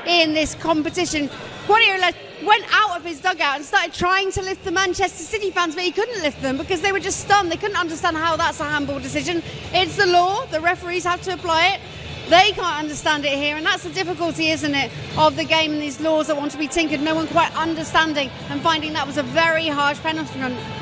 in this competition. Guardiola went out of his dugout and started trying to lift the Manchester City fans, but he couldn't lift them because they were just stunned. They couldn't understand how that's a handball decision. It's the law. The referees have to apply it. They can't understand it here, and that's the difficulty, isn't it, of the game and these laws that want to be tinkered. No one quite understanding and finding that was a very harsh penalty.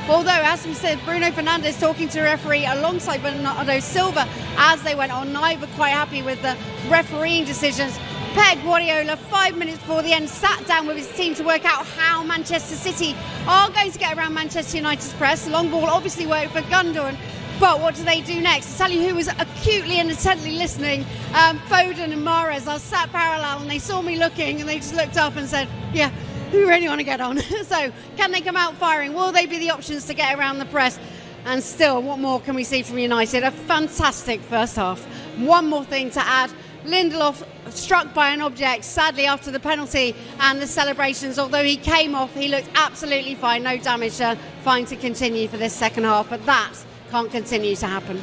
Although, as we said, Bruno Fernandes talking to the referee alongside Bernardo Silva as they went on, neither quite happy with the refereeing decisions. Pep Guardiola, 5 minutes before the end, sat down with his team to work out how Manchester City are going to get around Manchester United's press. The long ball obviously worked for Gundogan, but what do they do next? To tell you who was acutely and intently listening, Foden and Mahrez are sat parallel, and they saw me looking and they just looked up and said, yeah, we really want to get on. So can they come out firing? Will they be the options to get around the press? And still, what more can we see from United? A fantastic first half. One more thing to add. Lindelof struck by an object, sadly, after the penalty and the celebrations. Although he came off, he looked absolutely fine, no damage, fine to continue for this second half. But that can't continue to happen.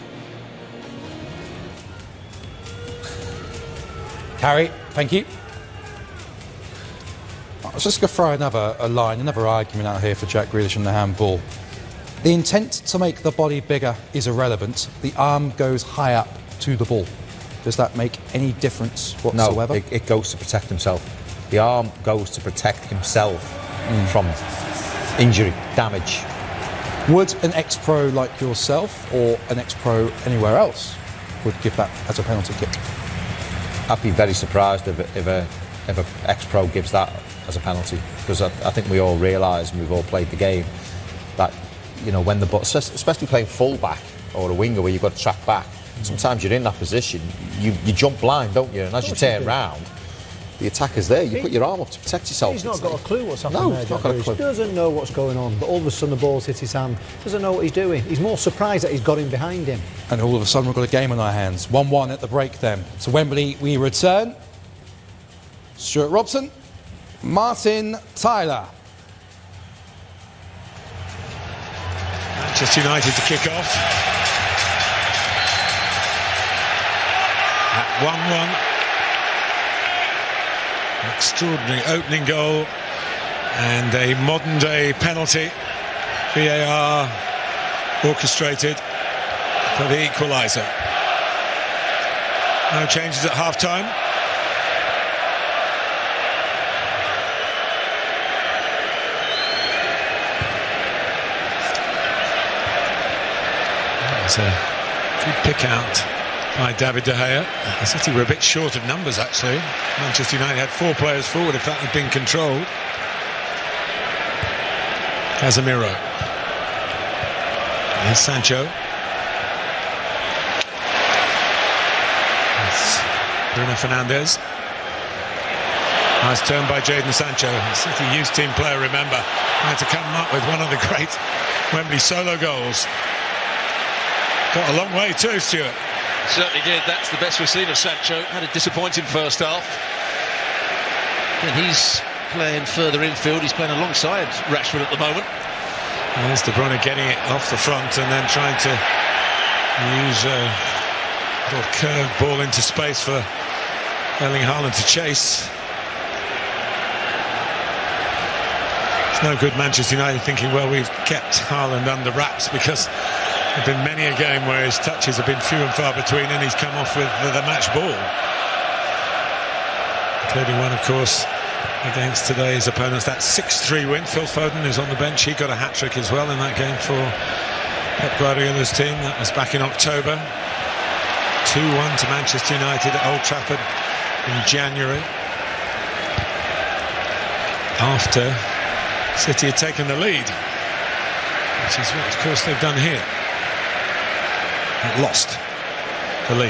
Harry, thank you. I was just going to throw another argument out here for Jack Grealish and the handball. The intent to make the body bigger is irrelevant. The arm goes high up to the ball. Does that make any difference whatsoever? No, it goes to protect himself. The arm goes to protect himself from injury, damage. Would an ex-pro like yourself or an ex-pro anywhere else would give that as a penalty kick? I'd be very surprised if a ex-pro gives that as a penalty, because I think we all realise, and we've all played the game, that, you know, when the ball, especially playing full-back or a winger where you've got to track back, sometimes you're in that position, you jump blind, don't you? And as you turn round, the attacker's there. You put your arm up to protect yourself. He's not got a clue what's happening there. He's not got a clue. He doesn't know what's going on, but all of a sudden the ball's hit his hand. Doesn't know what he's doing. He's more surprised that he's got him behind him. And all of a sudden we've got a game on our hands. 1-1 at the break then. To Wembley we return. Stuart Robson, Martin Tyler. Manchester United to kick off. At 1-1. Extraordinary opening goal and a modern day penalty. VAR orchestrated for the equaliser. No changes at half time. There's a good pick out by David De Gea. City were a bit short of numbers, actually. Manchester United had 4 players forward if that had been controlled. Casemiro. Here's Sancho. It's Bruno Fernandes. Nice turn by Jadon Sancho. City youth team player, remember, had to come up with one of the great Wembley solo goals. Got a long way too, Stuart. Certainly did. That's the best we've seen of Sancho. Had a disappointing first half. And he's playing further infield. He's playing alongside Rashford at the moment. There's De Bruyne getting it off the front and then trying to use a little curved ball into space for Erling Haaland to chase. It's no good Manchester United thinking, well, we've kept Haaland under wraps, because there have been many a game where his touches have been few and far between and he's come off with the match ball. Including one, of course, against today's opponents. That 6-3 win. Phil Foden is on the bench. He got a hat-trick as well in that game for Pep Guardiola's team. That was back in October. 2-1 to Manchester United at Old Trafford in January, after City had taken the lead, which is what, of course, they've done here. Lost.